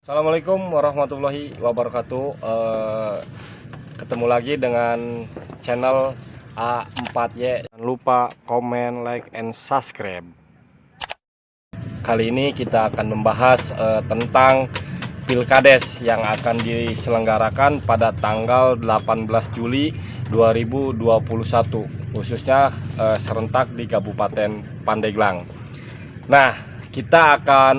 Assalamualaikum warahmatullahi wabarakatuh. Ketemu lagi dengan channel A4Y. Jangan lupa komen, like, and subscribe. Kali ini kita akan membahas tentang Pilkades yang akan diselenggarakan pada tanggal 18 Juli 2021, khususnya serentak di Kabupaten Pandeglang. Nah, kita akan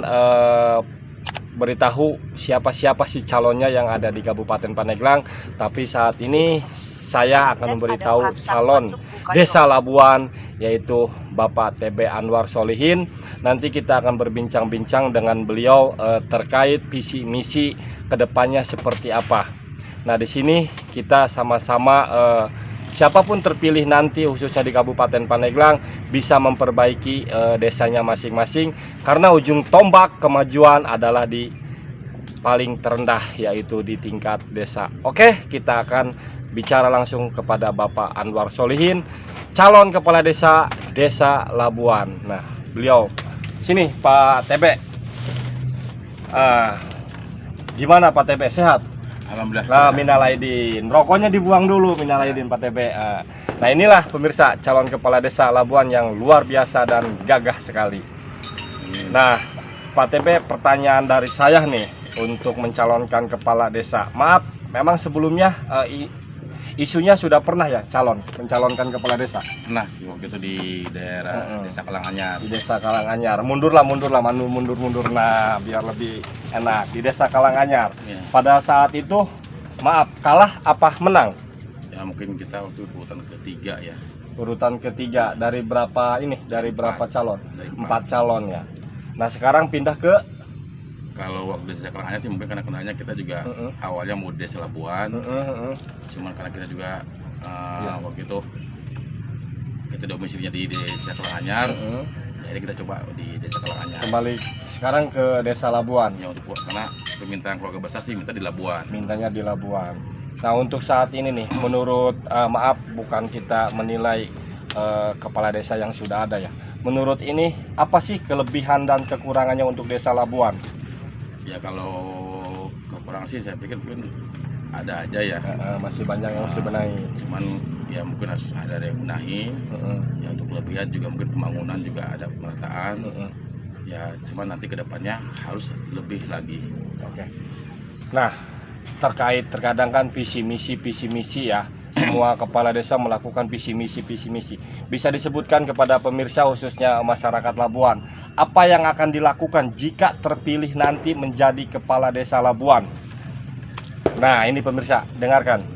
beritahu siapa-siapa sih calonnya yang ada di Kabupaten Pandeglang. Tapi saat ini saya akan memberitahu calon Desa Labuan, yaitu Bapak TB Anwar Solihin. Nanti kita akan berbincang-bincang dengan beliau terkait visi misi kedepannya seperti apa. Nah, di sini kita sama-sama siapapun terpilih nanti, khususnya di Kabupaten Pandeglang, bisa memperbaiki desanya masing-masing, karena ujung tombak kemajuan adalah di paling terendah, yaitu di tingkat desa. Oke, kita akan bicara langsung kepada Bapak Anwar Solihin, calon kepala Desa Labuan. Nah, beliau sini, Pak TB. Gimana Pak TB, sehat? Alhamdulillah. Nah, minal aidin. Rokoknya dibuang dulu, minal aidin Pak TB. Nah, inilah pemirsa calon kepala Desa Labuan yang luar biasa dan gagah sekali. Nah, Pak TB, pertanyaan dari saya nih untuk mencalonkan kepala desa. Maaf, memang sebelumnya isunya sudah pernah ya mencalonkan kepala desa? Pernah sih waktu itu di daerah Desa Kalanganyar. Di Desa Kalanganyar. Mundur. Nah, biar lebih enak. Di Desa Kalanganyar. Ya. Pada saat itu, maaf, kalah apa menang? Ya mungkin kita waktu itu urutan ketiga ya. Urutan ketiga dari berapa ini? Dari berapa calon? Dari 4 calon ya. Nah, sekarang pindah ke Kalau waktu Desa Kalanganyar sih mungkin karena kenalnya kita juga awalnya mau Desa Labuan. Cuman karena kita juga waktu itu kita domisilinya di Desa Kalanganyar. Jadi kita coba di Desa Kalanganyar. Kembali sekarang ke Desa Labuan. Ya untuk karena permintaan keluarga besar sih minta di Labuan. Mintanya di Labuan. Nah, untuk saat ini nih, menurut maaf, bukan kita menilai kepala desa yang sudah ada ya. Menurut ini apa sih kelebihan dan kekurangannya untuk Desa Labuan? Ya kalau kekurangan sih saya pikir mungkin ada aja ya. Masih banyak yang harus dibenahi. Cuman ya mungkin harus ada yang benahi. Ya untuk kelebihan juga mungkin pembangunan juga ada pemerataan. Ya cuman nanti kedepannya harus lebih lagi. Oke. Nah, terkadang kan visi misi ya. Semua kepala desa melakukan visi misi. Bisa disebutkan kepada pemirsa, khususnya masyarakat Labuan, apa yang akan dilakukan jika terpilih nanti menjadi kepala Desa Labuan? Nah, ini pemirsa, dengarkan.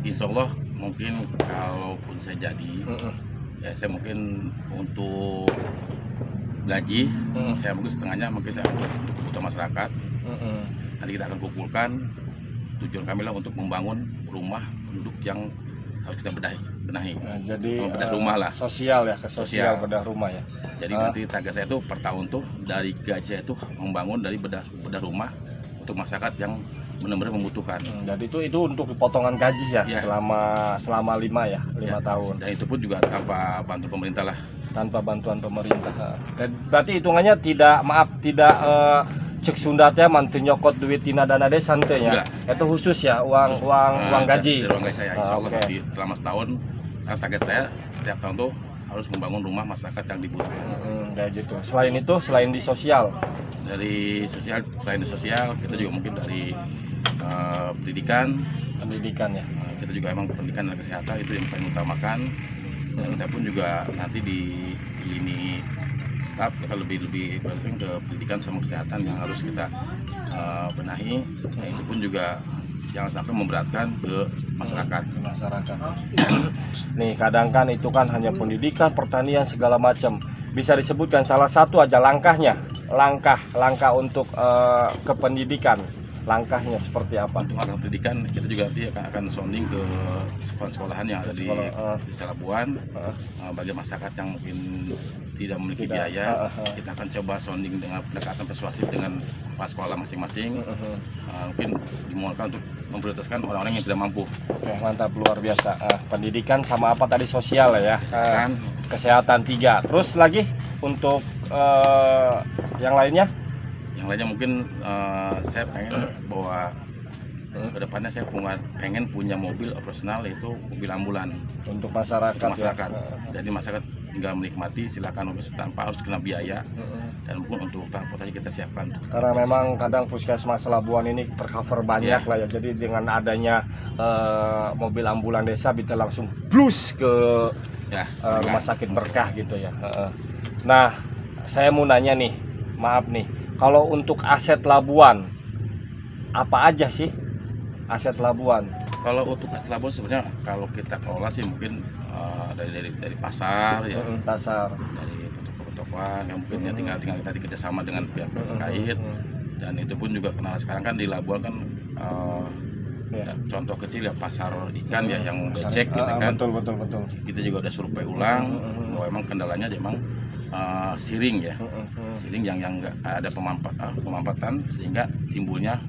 Insya Allah mungkin kalaupun saya jadi, ya saya mungkin untuk gaji, saya mungkin setengahnya mungkin saya untuk kebutuhan masyarakat. Nanti kita akan kumpulkan. Tujuan kami lah untuk membangun rumah penduduk yang harus kita benahi. Nah, jadi bedah rumah lah. Sosial ya, sosial bedah rumah ya. Jadi nanti target saya itu per tahun tuh dari gaji saya itu membangun dari bedah rumah untuk masyarakat yang benar-benar membutuhkan. Jadi itu untuk potongan gaji ya, selama 5 tahun. Dan itu pun juga tanpa bantuan pemerintah lah. Tanpa bantuan pemerintah. Dan berarti hitungannya tidak cek Sunda teh mantu nyokot duit tina dana desa nya. Itu khusus ya, uang gaji. Dari uang gaji saya, insya Allah selama setahun. Target saya setiap tahun tuh harus membangun rumah masyarakat yang dibutuhkan. Kayak gitu. Selain itu, selain di sosial, selain di sosial, kita juga mungkin dari pendidikan ya. Kita juga emang pendidikan dan kesehatan itu yang paling utamakan. Dan kita pun juga nanti di lini staf kita lebih berarti ke pendidikan sama kesehatan yang harus kita benahi. Nah, itu pun juga jangan sampai memberatkan ke masyarakat. Nih, kadang kan itu kan hanya pendidikan, pertanian, segala macam. Bisa disebutkan salah satu aja langkah untuk ke pendidikan. Langkahnya seperti apa? Untuk langkah pendidikan kita juga nanti akan sounding ke sekolah-sekolahan yang ada di Desa Labuan. Bagi masyarakat yang mungkin tidak memiliki biaya, kita akan coba sounding dengan pendekatan persuasif dengan kepala sekolah masing-masing. Mungkin dimulai untuk memprioritaskan orang-orang yang tidak mampu. Oke, mantap, luar biasa. Pendidikan sama apa tadi, sosial ya, kesehatan 3. Terus lagi untuk yang lainnya? Yang lainnya mungkin saya pengen bahwa kedepannya saya pengen punya mobil operasional, yaitu mobil ambulan untuk masyarakat, untuk masyarakat. ya. Jadi masyarakat tinggal menikmati, silakan tanpa harus kena biaya, dan pun untuk transportasi kita siapkan. Karena memang kadang puskesmas Labuan ini tercover banyak lah ya, jadi dengan adanya mobil ambulan desa bisa langsung plus ke rumah sakit berkah gitu ya. Nah, saya mau nanya nih, maaf nih, kalau untuk aset Labuan apa aja sih aset Labuan? Kalau untuk aset Labuan sebenarnya kalau kita kelola sih mungkin dari pasar ya, pasar, dari toko-tokoan yang mungkin tinggal kita kerjasama dengan pihak terkait. Dan itu pun juga kenal sekarang kan di Labuan kan contoh kecil ya pasar ikan ya yang becek gitu kan. Betul. Kita juga udah survei ulang bahwa emang kendalanya memang siring ya, siring yang nggak ada pemampatan sehingga timbulnya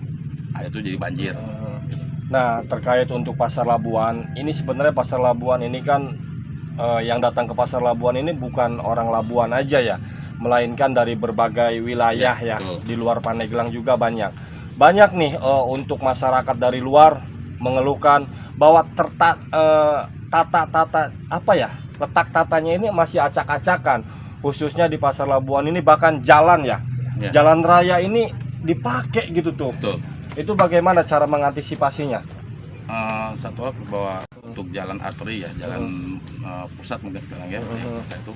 air itu jadi banjir. Nah, terkait untuk pasar Labuan ini, sebenarnya pasar Labuan ini kan yang datang ke pasar Labuan ini bukan orang Labuan aja ya, melainkan dari berbagai wilayah ya, di luar Pandeglang juga banyak nih untuk masyarakat dari luar mengeluhkan bahwa letak tatanya ini masih acak-acakan, khususnya di pasar Labuan ini. Bahkan jalan jalan raya ini dipakai gitu tuh. Itu bagaimana cara mengantisipasinya? Satu hal bahwa untuk jalan arteri ya, jalan pusat mungkin sekarang ya, itu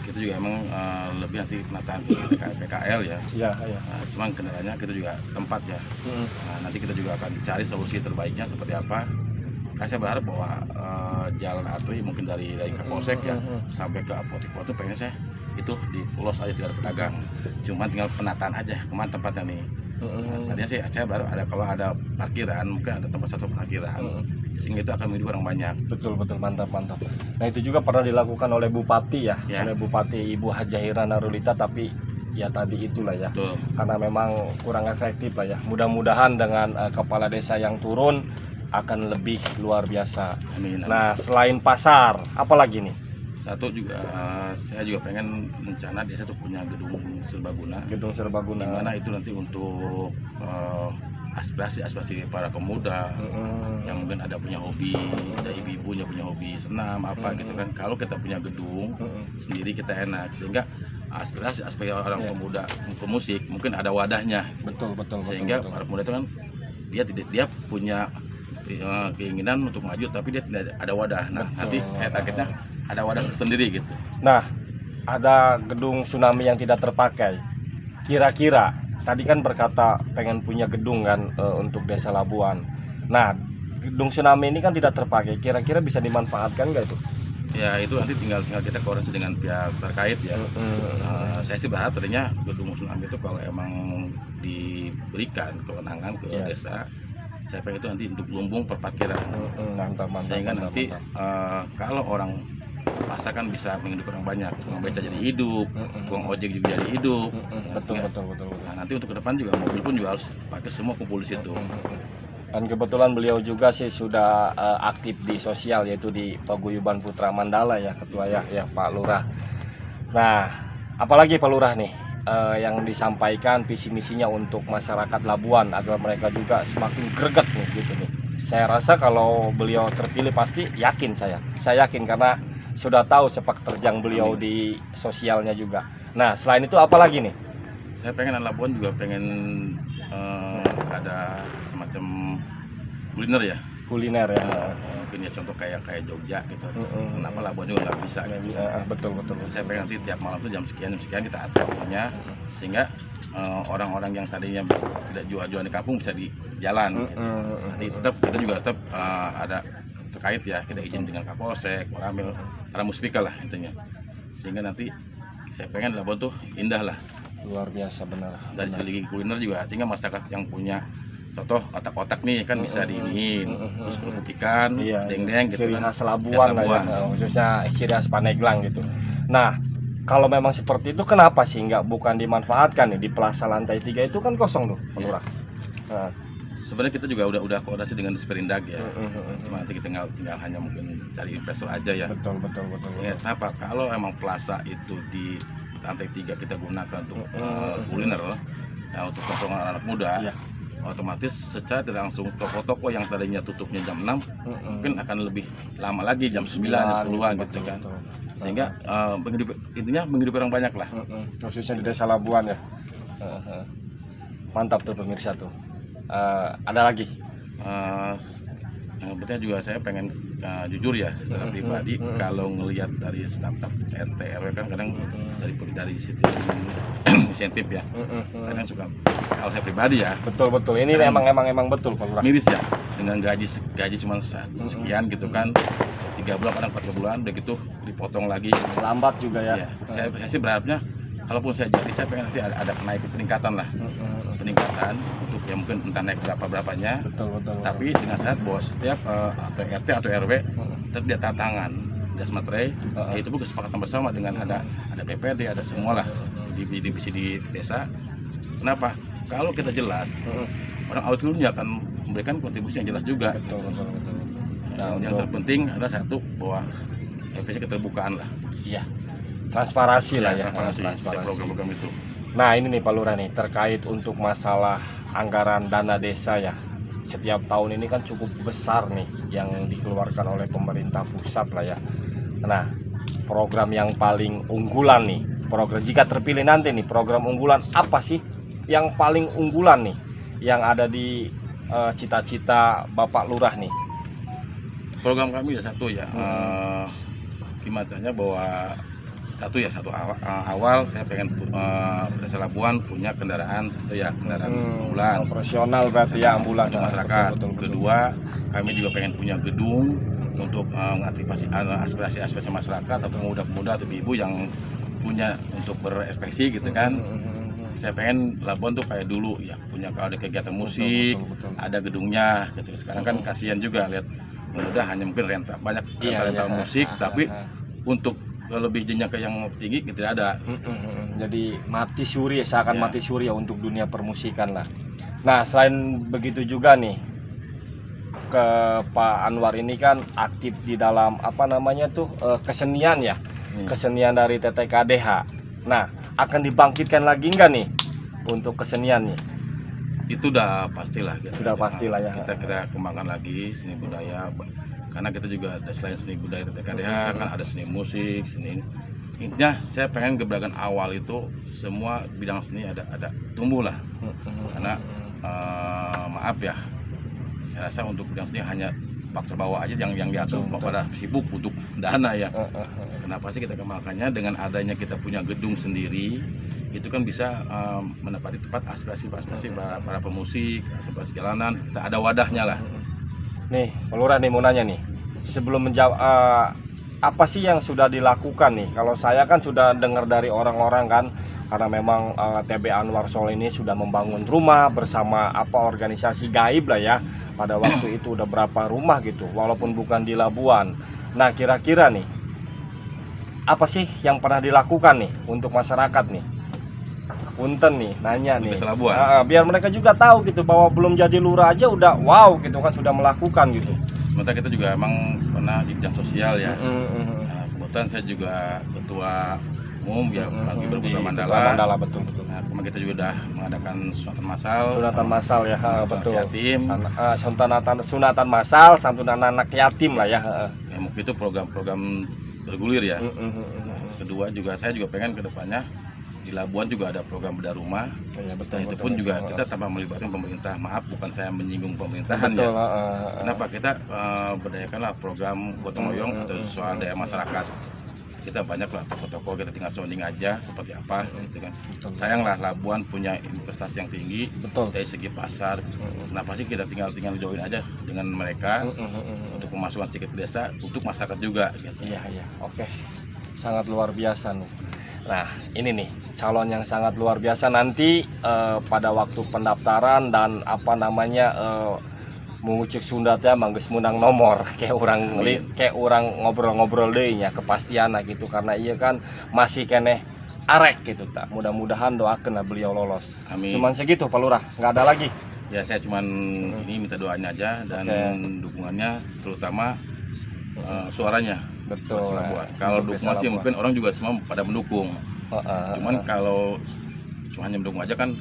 kita juga emang lebih nanti penataan PKL ya. Cuman kendalanya kita juga tempat ya. Nanti kita juga akan cari solusi terbaiknya seperti apa. Saya berharap bahwa jalan arteri mungkin dari Kapolsek ya sampai ke apotek itu pengen saya itu dipulos aja, tidak ada pedagang. Cuman tinggal penataan aja kemana tempatnya nih. Tadinya sih saya baru ada, kalau ada parkiran mungkin ada tempat satu parkiran, sehingga itu akan menjadi orang banyak. Betul, mantap. Nah, itu juga pernah dilakukan oleh Bupati ya. Oleh Bupati Ibu Hajahira Narulita, tapi ya tadi itulah ya. Karena memang kurang efektif lah ya. Mudah-mudahan dengan kepala desa yang turun akan lebih luar biasa. Amin. Nah, selain pasar, apa lagi nih? Satu juga saya juga pengen rencana desa tuh punya gedung serbaguna. Di mana itu nanti untuk aspirasi para pemuda yang mungkin ada punya hobi, ada ibu-ibu yang punya hobi senam gitu kan. Kalau kita punya gedung sendiri kita enak, sehingga aspirasi orang pemuda ke musik mungkin ada wadahnya. Betul. Sehingga para pemuda itu kan dia punya keinginan untuk maju, tapi dia tidak ada wadah. Nah, nanti saya targetnya ada wadah sendiri gitu. Nah, ada gedung tsunami yang tidak terpakai. Kira-kira tadi kan berkata pengen punya gedung kan untuk Desa Labuan. Nah, gedung tsunami ini kan tidak terpakai. Kira-kira bisa dimanfaatkan nggak itu? Ya, itu nanti tinggal kita koordinasi dengan pihak terkait ya. Saya sih berharap tadinya gedung tsunami itu kalau emang diberikan kewenangan ke desa, saya pengen itu nanti untuk lumbung perparkiran. Mantap. Sehingga nanti kalau orang pasar kan bisa menghidup orang banyak, tukang beca jadi hidup, tukang ojek juga jadi hidup. Betul. Nah, nanti untuk ke depan juga mobil pun juga harus pakai semua kumpul di situ. Dan kebetulan beliau juga sih sudah aktif di sosial, yaitu di Paguyuban Putra Mandala ya, ketua ya Pak Lurah. Nah, apalagi Pak Lurah nih yang disampaikan visi misinya untuk masyarakat Labuan agar mereka juga semakin greget nih gitu nih. Saya rasa kalau beliau terpilih pasti saya yakin karena sudah tahu sepak terjang beliau di sosialnya juga. Nah, selain itu apa lagi nih? Saya pengen Labuan juga pengen ada semacam kuliner ya. Mungkin ya contoh kayak Jogja gitu. Kenapa Labuan juga nggak bisa gitu. Betul. Saya pengen nanti tiap malam tuh jam sekian kita atur punya, sehingga orang-orang yang tadinya tidak jual-jualan di kampung bisa di jalan. Nanti kita juga tetap ada terkait ya, kita izin dengan Kapolsek, Koramil, para muspika lah intinya. Sehingga nanti saya pengen Labuan tuh indah lah. Luar biasa benar. Dari segi kuliner juga, sehingga masyarakat yang punya contoh kotak-kotak nih kan bisa diiniin, terus kerupuk ikan, deng-deng gitu. Ciri khas Labuan lah ya, khususnya ciri khas Pandeglang gitu. Nah, kalau memang seperti itu kenapa sih bukan dimanfaatkan nih di Plaza Lantai 3 itu kan kosong tuh, Pak Lurah. Nah, sebenarnya kita juga udah koordinasi dengan Disperindag ya. Cuma nanti kita tinggal hanya mungkin cari investor aja ya. Betul. Ya, kenapa? Kalau emang plaza itu di lantai 3 kita gunakan untuk kuliner loh, Nah, untuk tongkrongan anak muda, Iya. otomatis secara tidak langsung toko-toko yang tadinya tutupnya jam 6 mungkin akan lebih lama lagi, jam 9, jam 10-an gitu kan. Sehingga intinya menghidupi orang banyak lah. Khususnya di Desa Labuan ya. Mantap tuh pemirsa tuh. Ada lagi? Yang penting juga saya pengen jujur ya secara pribadi, kalau ngelihat dari staf-staf RT RW kan kadang dari sistem insentif ya, kadang suka, kalau saya pribadi ya Betul. Ini emang betul Pak Lurah. miris ya, dengan gaji cuma sekian gitu kan, 3 bulan kadang 4 bulan udah gitu dipotong lagi. Lambat juga ya. Ya, saya sih berharapnya kalaupun saya jadi, saya pengen nanti ada peningkatan lah, peningkatan untuk ya mungkin entah naik berapanya, Betul. tapi dengan syarat bahwa setiap atau RT atau RW tetap dia tanda tangan das materai, itu pun kesepakatan bersama dengan ada PPD, ada semua lah di divisi di desa. Kenapa? Kalau kita jelas, orang auditornya akan memberikan kontribusi yang jelas juga. Betul. Nah, yang terpenting adalah satu, bahwa efeknya keterbukaan lah. Iya. Transparansi lah ya. Transparansi program-program itu. Nah ini nih Pak Lurah nih, terkait untuk masalah anggaran dana desa ya. Setiap tahun ini kan cukup besar nih yang dikeluarkan oleh pemerintah pusat lah ya. Nah, program yang paling unggulan nih, jika terpilih nanti nih, program unggulan apa sih yang paling unggulan nih yang ada di cita-cita Bapak Lurah nih? Program kami ya satu ya, gimana caranya bahwa satu awal saya pengen Desa Labuan punya kendaraan ambulan Operasional berarti ya ambulan untuk masyarakat. Betul. Kedua, kami juga pengen punya gedung untuk mengantisipasi aspirasi masyarakat atau pemuda-pemuda atau ibu yang punya untuk berekspresi gitu kan. Saya pengen Labuan tuh kayak dulu ya, punya kalau ada kegiatan musik, betul. ada gedungnya gitu. Sekarang kan kasihan juga lihat pemuda hanya mungkin rental musik, tapi untuk lebih jenjang ke yang tinggi tidak ada. Jadi mati suri, seakan mati suri ya untuk dunia permusikan lah. Nah selain begitu juga nih, ke Pak Anwar ini kan aktif di dalam apa namanya tuh kesenian ya, kesenian dari TTKDH. Nah akan dibangkitkan lagi enggak nih untuk kesenian nih? Itu udah pastilah. Sudah pastilah ya. Kita kembangkan lagi seni budaya, karena kita juga ada selain seni budaya TTKDH kan ada seni musik, seni. Intinya saya pengen gebrakan awal itu semua bidang seni ada tumbuh lah. Karena maaf ya, saya rasa untuk bidang seni hanya faktor bawah aja yang diatur pada sibuk untuk dana ya. Kenapa sih kita kembangkannya dengan adanya kita punya gedung sendiri, itu kan bisa menepati tempat aspirasi para pemusik atau jalanan, kita ada wadahnya lah. Nih, Pak Lurah nih mau nanya nih, sebelum menjawab apa sih yang sudah dilakukan nih? Kalau saya kan sudah dengar dari orang-orang kan, karena memang TB Anwar Soleh ini sudah membangun rumah bersama organisasi gaib lah ya. Pada waktu itu udah berapa rumah gitu, walaupun bukan di Labuan. Nah kira-kira nih, apa sih yang pernah dilakukan nih untuk masyarakat nih? Punten nih, nanya nih, biar mereka juga tahu gitu bahwa belum jadi lurah aja udah wow gitu kan, sudah melakukan gitu. Sementara kita juga emang pernah di bidang sosial ya. Nah, kebetulan saya juga ketua umum ya bagi Berputra Mandala. Betul. Nah, kemarin kita juga udah mengadakan sunatan masal ya, betul. Yatim. Sunatan masal, santunan anak yatim lah ya. Ya mungkin itu program-program bergulir ya. Kedua juga saya juga pengen kedepannya di Labuan juga ada program bedah rumah. Itu pun juga kita tanpa melibatkan pemerintah. Maaf, bukan saya menyinggung pemerintahan ya. Kenapa kita berdayakanlah program gotong royong atau soal daya masyarakat. Kita banyak lah toko-toko, kita tinggal sounding aja seperti apa gitu kan. Sayanglah Labuan punya investasi yang tinggi dari segi pasar. Kenapa sih kita tinggal join aja dengan mereka untuk pemasukan sedikit desa untuk masyarakat juga gitu. Iya. Oke. Sangat luar biasa nih. Nah ini nih calon yang sangat luar biasa nanti pada waktu pendaftaran dan mengucik Sunda teh manggeus menang nomor kayak orang ngobrol-ngobrol deh nya kepastian gitu, karena iya kan masih keneh arek gitu tak. Mudah-mudahan doakeun beliau lolos. Amin. Cuman segitu Pak Lurah, nggak ada lagi. Ya saya cuman ini minta doanya aja dan dukungannya, terutama suaranya. Betul. Kalau dukungan sih mungkin orang juga semua pada mendukung. Cuman kalau cuma hanya mendukung aja kan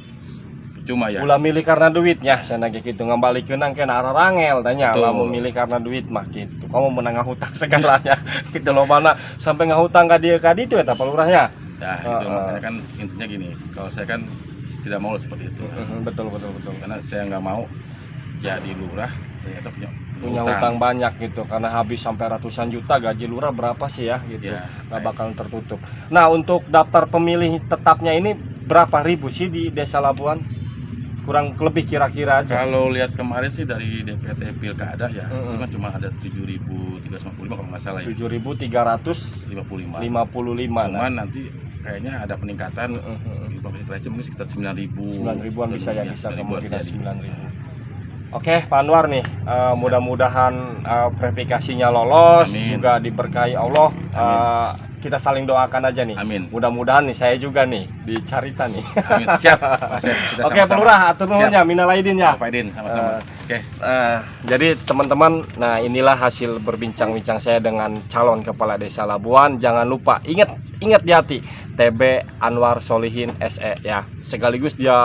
cuma ya. Ulah milih karena duitnya, saya nanya gitu ngambalikeun ke arah rangel tanya. Betul. Lamun milih karena duit mah gitu. Kamu menang ngahutang segalanya. Gitu loh mana sampai ngahutang ka dieu ka ditu eta palurahnya. Nah, itu makanya kan intinya gini, kalau saya kan tidak mau seperti itu. Betul. Karena saya nggak mau jadi lurah ternyata Punya hutang banyak gitu karena habis sampai ratusan juta, gaji lurah berapa sih ya gitu. Ya, Nggak bakal tertutup. Nah, untuk daftar pemilih tetapnya ini berapa ribu sih di Desa Labuan? Kurang lebih kira-kira aja. kalau lihat kemarin sih dari DPT Pilkada ya, itu kan cuma ada 7.355 kalau nggak salah ya. 7.355. 55. Nah, Cuman nanti kayaknya ada peningkatan di Provinsi Terace mungkin sekitar 9.000. 9.000-an bisa ya, bisa 9.000 kemungkinan jadi. 9.000. Oke, Pak Anwar nih, mudah-mudahan verifikasinya lolos, Amin. juga diberkahi Allah. Kita saling doakan aja nih. Amin. Mudah-mudahan nih saya juga nih dicarita nih. Amin. Siap. Pak Asep, kita Oke, sama-sama. Pak Lurah, atur nuhunnya, minal aidin ya. Pak Aidin, sama-sama. Oke. Jadi teman-teman, nah inilah hasil berbincang-bincang saya dengan calon kepala desa Labuan. Jangan lupa, ingat di hati, TB Anwar Solihin SE ya. Sekaligus dia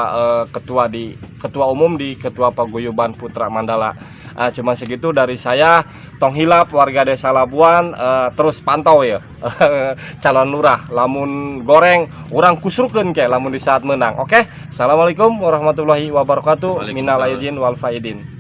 ketua umum di Ketua Paguyuban Putra Mandala. Cuman segitu dari saya, Tong Hilap, warga desa Labuan. Terus pantau ya calon lurah. Lamun goreng, orang kusrukeun ke lamun di saat menang. Oke, assalamualaikum warahmatullahi wabarakatuh. Minal aidin wal faidin.